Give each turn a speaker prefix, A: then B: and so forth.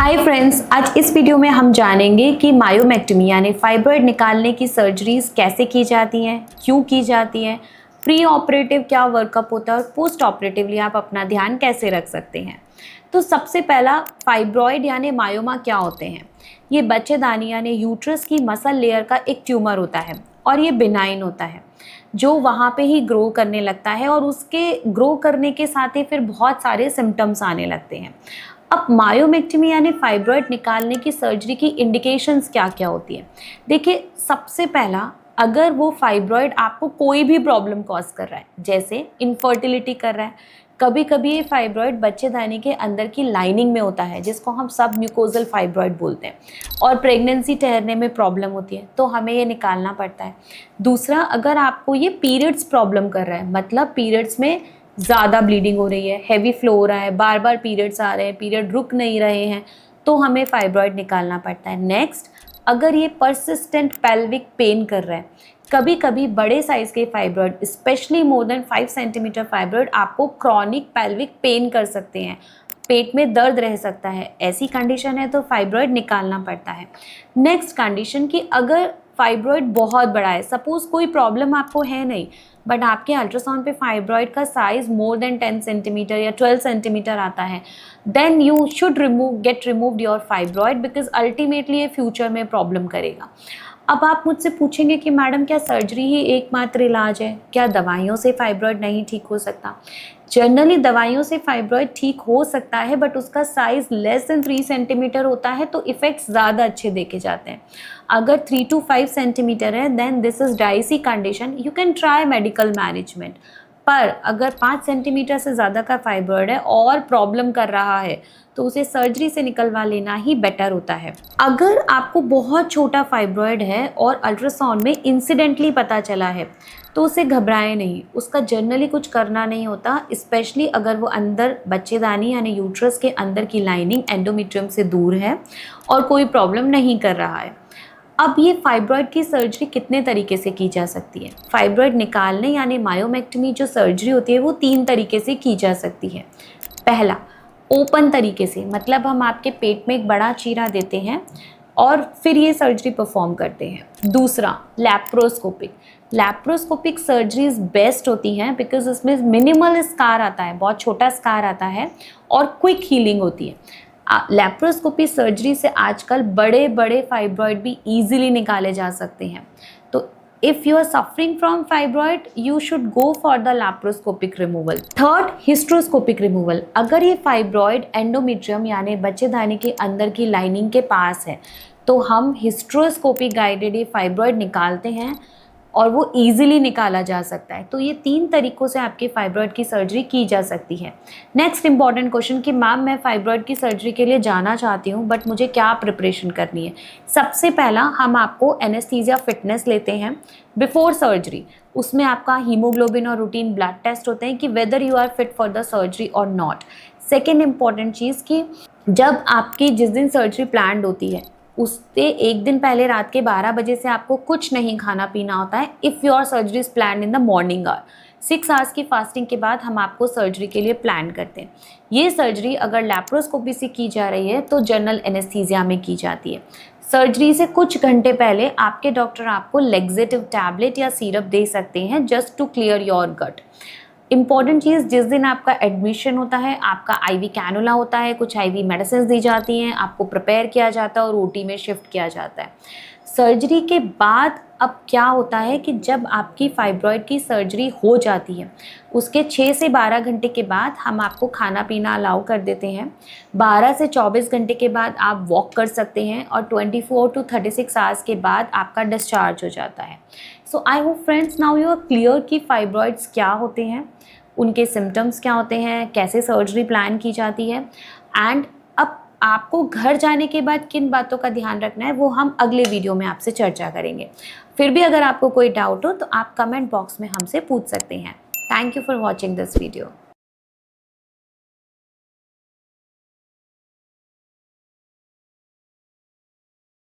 A: Hi friends, आज इस video में हम जानेंगे कि मायोमेक्टमी यानी फाइब्रॉइड निकालने की सर्जरीज कैसे की जाती हैं, क्यों की जाती हैं, प्री ऑपरेटिव क्या वर्कअप होता है और पोस्ट ऑपरेटिवली आप अपना ध्यान कैसे रख सकते हैं। तो सबसे पहला, फाइब्रॉइड यानी मायोमा क्या होते हैं। ये बच्चेदानी यानी यूट्रस की मसल लेयर का एक ट्यूमर होता है और ये बिनाइन होता है जो वहाँ पे ही ग्रो करने लगता है और उसके ग्रो करने के साथ ही फिर बहुत सारे सिम्टम्स आने लगते हैं। अब मायोमेक्टमी यानी फाइब्रॉइड निकालने की सर्जरी की इंडिकेशंस क्या क्या होती है। देखिए, सबसे पहला, अगर वो फाइब्रॉइड आपको कोई भी प्रॉब्लम कॉज कर रहा है, जैसे इनफर्टिलिटी कर रहा है, कभी कभी ये फाइब्रॉइड बच्चेदानी के अंदर की लाइनिंग में होता है जिसको हम सब म्यूकोजल फाइब्रॉइड बोलते हैं, और प्रेगनेंसी ठहरने में प्रॉब्लम होती है तो हमें ये निकालना पड़ता है। दूसरा, अगर आपको ये पीरियड्स प्रॉब्लम कर रहा है, मतलब पीरियड्स में ज़्यादा ब्लीडिंग हो रही है, हैवी फ्लो हो रहा है, बार बार पीरियड्स आ रहे हैं, पीरियड रुक नहीं रहे हैं, तो हमें फाइब्रॉइड निकालना पड़ता है। नेक्स्ट, अगर ये परसिस्टेंट पेल्विक पेन कर रहा है, कभी कभी बड़े साइज़ के fibroid, specially more than 5 centimetre fibroid आपको क्रॉनिक पेल्विक पेन कर सकते हैं, पेट में दर्द रह सकता है, ऐसी कंडीशन है तो फाइब्रॉइड निकालना पड़ता है। नेक्स्ट कंडीशन कि अगर फाइब्रॉइड बहुत बड़ा है, सपोज कोई प्रॉब्लम आपको है नहीं बट आपके अल्ट्रासाउंड पे फाइब्रॉइड का साइज मोर देन 10 सेंटीमीटर या 12 सेंटीमीटर आता है, then you should get removed your fibroid, because ultimately ये फ्यूचर में प्रॉब्लम करेगा। अब आप मुझसे पूछेंगे कि मैडम क्या सर्जरी ही एकमात्र इलाज है, क्या दवाइयों से फाइब्रॉइड नहीं ठीक हो सकता। जनरली दवाइयों से फाइब्रॉइड ठीक हो सकता है बट उसका साइज़ लेस देन 3 सेंटीमीटर होता है तो इफ़ेक्ट्स ज़्यादा अच्छे देखे जाते हैं। अगर 3 to 5 सेंटीमीटर है then this is dicey condition, you can try medical management. पर अगर 5 सेंटीमीटर से ज़्यादा का फाइब्रॉइड है और प्रॉब्लम कर रहा है तो उसे सर्जरी से निकलवा लेना ही बेटर होता है। अगर आपको बहुत छोटा फाइब्रॉइड है और अल्ट्रासाउंड में इंसिडेंटली पता चला है तो उसे घबराएं नहीं, उसका जनरली कुछ करना नहीं होता, स्पेशली अगर वो अंदर बच्चेदानी यानी यूट्रस के अंदर की लाइनिंग एंडोमेट्रियम से दूर है और कोई प्रॉब्लम नहीं कर रहा है। अब ये फाइब्रॉइड की सर्जरी कितने तरीके से की जा सकती है। फाइब्रॉइड निकालने यानी मायोमेक्टमी जो सर्जरी होती है वो 3 तरीके से की जा सकती है। पहला, ओपन तरीके से, मतलब हम आपके पेट में एक बड़ा चीरा देते हैं और फिर ये सर्जरी परफॉर्म करते हैं। दूसरा, लैप्रोस्कोपिक सर्जरीज बेस्ट होती हैं बिकॉज उसमें मिनिमल स्कार आता है, बहुत छोटा स्कार आता है और क्विक हीलिंग होती है। लैप्रोस्कोपी सर्जरी से आजकल बड़े बड़े फाइब्रॉइड भी इजीली निकाले जा सकते हैं। तो if you are suffering from fibroid you should go for the laparoscopic removal. Third, hysteroscopic removal. अगर ये फाइब्रॉइड एंडोमेट्रियम यानी बच्चेदानी के अंदर की लाइनिंग के पास है तो हम हिस्ट्रोस्कोपिक गाइडेड ये फाइब्रॉइड निकालते हैं और वो इजीली निकाला जा सकता है। तो ये 3 तरीक़ों से आपकी फाइब्रॉइड की सर्जरी की जा सकती है। नेक्स्ट इंपॉर्टेंट क्वेश्चन कि मैम मैं फाइब्रॉइड की सर्जरी के लिए जाना चाहती हूँ बट मुझे क्या प्रिपरेशन करनी है। सबसे पहला, हम आपको एनेस्थीसिया फिटनेस लेते हैं बिफोर सर्जरी। उसमें आपका हीमोग्लोबिन और रूटीन ब्लड टेस्ट होते हैं कि whether you are fit for the surgery और नॉट। सेकेंड इंपॉर्टेंट चीज़ कि जब आपकी जिस दिन सर्जरी प्लान्ड होती है उससे एक दिन पहले रात के 12 बजे से आपको कुछ नहीं खाना पीना होता है। If your surgery is plan in the morning hour, 6 hours की फास्टिंग के बाद हम आपको सर्जरी के लिए प्लान करते हैं। ये सर्जरी अगर लैप्रोस्कोपी से की जा रही है तो जनरल एनेस्थीसिया में की जाती है। सर्जरी से कुछ घंटे पहले आपके डॉक्टर आपको लेग्जेटिव टैबलेट या सिरप दे सकते हैं just to clear your gut. Important चीज़, जिस दिन आपका एडमिशन होता है आपका आईवी कैनुला होता है, कुछ आईवी मेडिसिन दी जाती हैं, आपको प्रिपेयर किया जाता है और ओटी में शिफ्ट किया जाता है। सर्जरी के बाद अब क्या होता है कि जब आपकी फाइब्रॉइड की सर्जरी हो जाती है उसके 6 से 12 घंटे के बाद हम आपको खाना पीना अलाउ कर देते हैं। 12 से 24 घंटे के बाद आप वॉक कर सकते हैं और 24 to 36 आवर्स के बाद आपका डिस्चार्ज हो जाता है। So I hope friends now you are clear कि फाइब्रॉइड्स क्या होते हैं, उनके सिम्टम्स क्या होते हैं, कैसे सर्जरी प्लान की जाती है, एंड अब आपको घर जाने के बाद किन बातों का ध्यान रखना है वो हम अगले वीडियो में आपसे चर्चा करेंगे। फिर भी अगर आपको कोई डाउट हो तो आप कमेंट बॉक्स में हमसे पूछ सकते हैं। Thank you for watching this video.